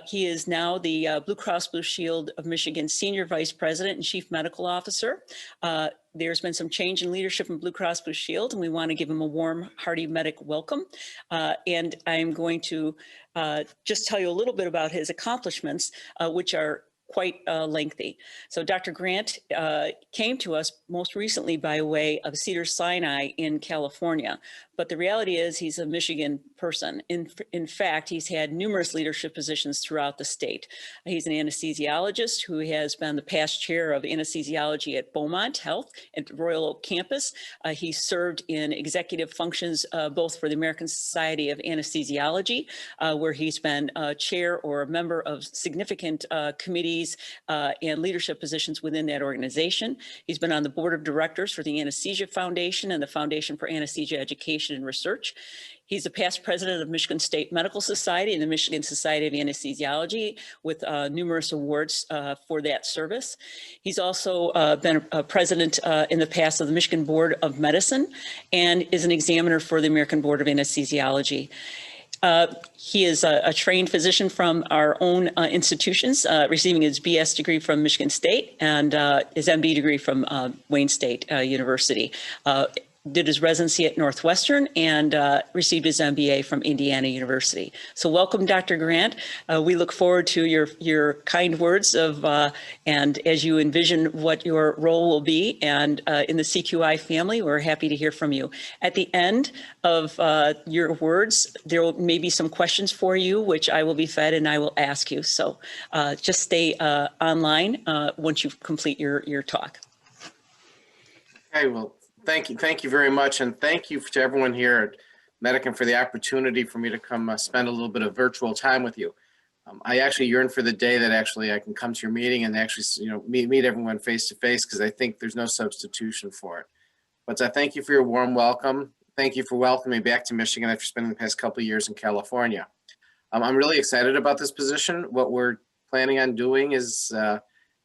He is now the Blue Cross Blue Shield of Michigan Senior Vice President and Chief Medical Officer. There's been some change in leadership in Blue Cross Blue Shield, and we want to give him a warm, hearty medic welcome. And I'm going to just tell you a little bit about his accomplishments, which are quite lengthy. So Dr. Grant came to us most recently by way of Cedars-Sinai in California. But the reality is he's a Michigan person. In fact, he's had numerous leadership positions throughout the state. He's an anesthesiologist who has been the past chair of anesthesiology at Beaumont Health at Royal Oak campus. He served in executive functions both for the American Society of Anesthesiology, where he's been chair or a member of significant committees and leadership positions within that organization. He's been on the board of directors for the Anesthesia Foundation and the Foundation for Anesthesia Education and Research. He's a past president of Michigan State Medical Society and the Michigan Society of Anesthesiology with numerous awards for that service. He's also been a president in the past of the Michigan Board of Medicine and is an examiner for the American Board of Anesthesiology. He is a trained physician from our own institutions, receiving his BS degree from Michigan State and his MD degree from Wayne State University. Did his residency at Northwestern and received his MBA from Indiana University. So welcome, Dr. Grant. We look forward to your kind words of, and as you envision what your role will be, and in the CQI family, we're happy to hear from you. At the end of your words, there may be some questions for you, which I will be fed and I will ask you. So just stay online once you complete your talk. Okay, well, thank you very much, and thank you to everyone here at Medicine for the opportunity for me to come spend a little bit of virtual time with you. I actually yearn for the day that actually I can come to your meeting and actually, meet everyone face to face, because I think there's no substitution for it. But I thank you for your warm welcome. Thank you for welcoming me back to Michigan after spending the past couple of years in California. I'm really excited about this position. What we're planning on doing is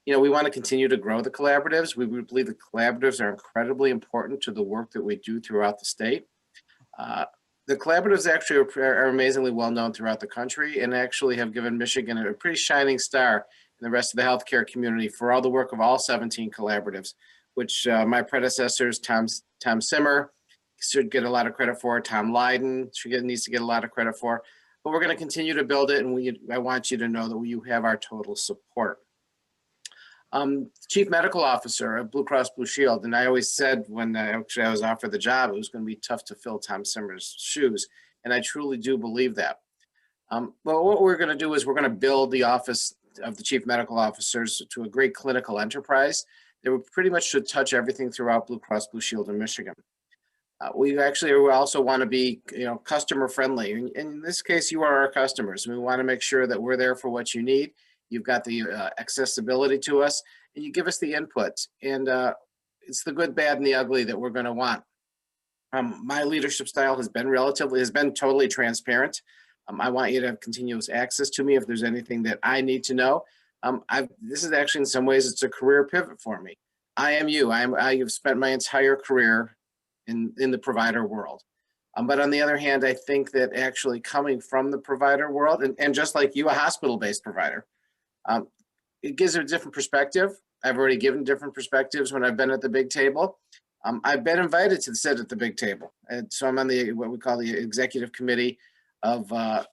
we want to continue to grow the collaboratives. We believe the collaboratives are incredibly important to the work that we do throughout the state. The collaboratives actually are amazingly well known throughout the country and actually have given Michigan a pretty shining star in the rest of the healthcare community for all the work of all 17 collaboratives, which my predecessors, Tom Simmer, should get a lot of credit for. Tom Lydon needs to get a lot of credit for. But we're going to continue to build it, and I want you to know that you have our total support. Chief Medical Officer at Blue Cross Blue Shield, and I always said when I was offered the job, it was going to be tough to fill Tom Simmer's shoes, and I truly do believe that. But what we're going to do is we're going to build the office of the Chief Medical Officers to a great clinical enterprise that pretty much should touch everything throughout Blue Cross Blue Shield in Michigan. We also want to be, customer friendly. In this case, you are our customers. We want to make sure that we're there for what you need. You've got the accessibility to us, and you give us the input. And it's the good, bad, and the ugly that we're going to want. My leadership style has been totally transparent. I want you to have continuous access to me if there's anything that I need to know. This is actually, in some ways, it's a career pivot for me. I am you. I have spent my entire career in the provider world. But on the other hand, I think that actually coming from the provider world, and just like you, a hospital-based provider, it gives a different perspective. I've already given different perspectives when I've been at the big table. I've been invited to sit at the big table. And so I'm on what we call the executive committee of the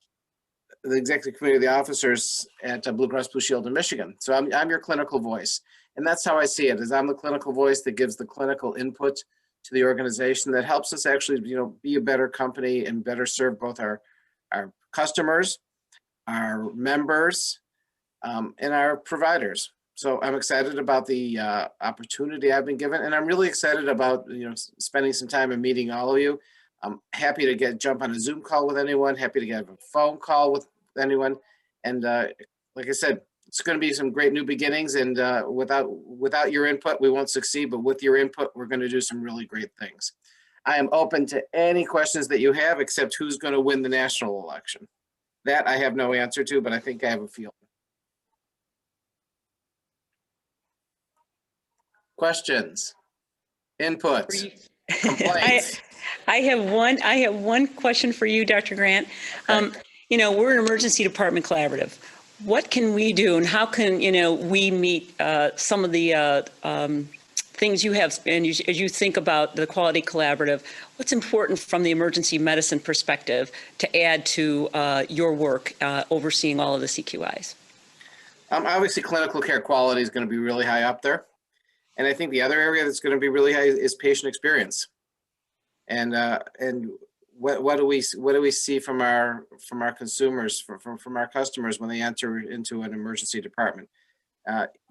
officers at Blue Cross Blue Shield in Michigan. So I'm your clinical voice. And that's how I see it, is I'm the clinical voice that gives the clinical input to the organization that helps us actually, be a better company and better serve both our customers, our members, and our providers. So I'm excited about the opportunity I've been given, and I'm really excited about spending some time and meeting all of you. I'm happy to jump on a Zoom call with anyone, happy to get a phone call with anyone, and like I said, it's going to be some great new beginnings, and without your input, we won't succeed, but with your input, we're going to do some really great things. I am open to any questions that you have, except who's going to win the national election. That I have no answer to, but I think I have a feeling. Questions, inputs, complaints. I have one question for you, Dr. Grant. Okay. We're an emergency department collaborative. What can we do and how can, we meet some of the things you have, and as you think about the quality collaborative, what's important from the emergency medicine perspective to add to your work overseeing all of the CQIs? Obviously, clinical care quality is going to be really high up there. And I think the other area that's going to be really high is patient experience. And what do we see from our consumers, from our customers when they enter into an emergency department?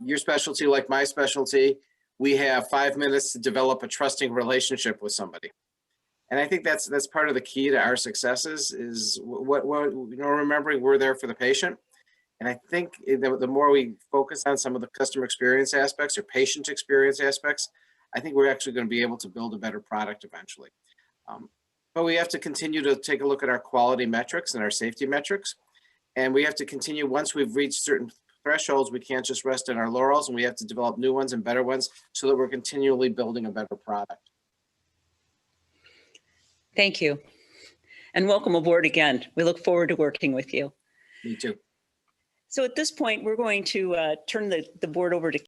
Your specialty, like my specialty, we have 5 minutes to develop a trusting relationship with somebody. And I think that's part of the key to our successes is remembering we're there for the patient. And I think the more we focus on some of the customer experience aspects or patient experience aspects, I think we're actually going to be able to build a better product eventually. But we have to continue to take a look at our quality metrics and our safety metrics. And we have to continue, once we've reached certain thresholds, we can't just rest on our laurels, and we have to develop new ones and better ones so that we're continually building a better product. Thank you. And welcome aboard again. We look forward to working with you. Me too. So at this point, we're going to turn the board over to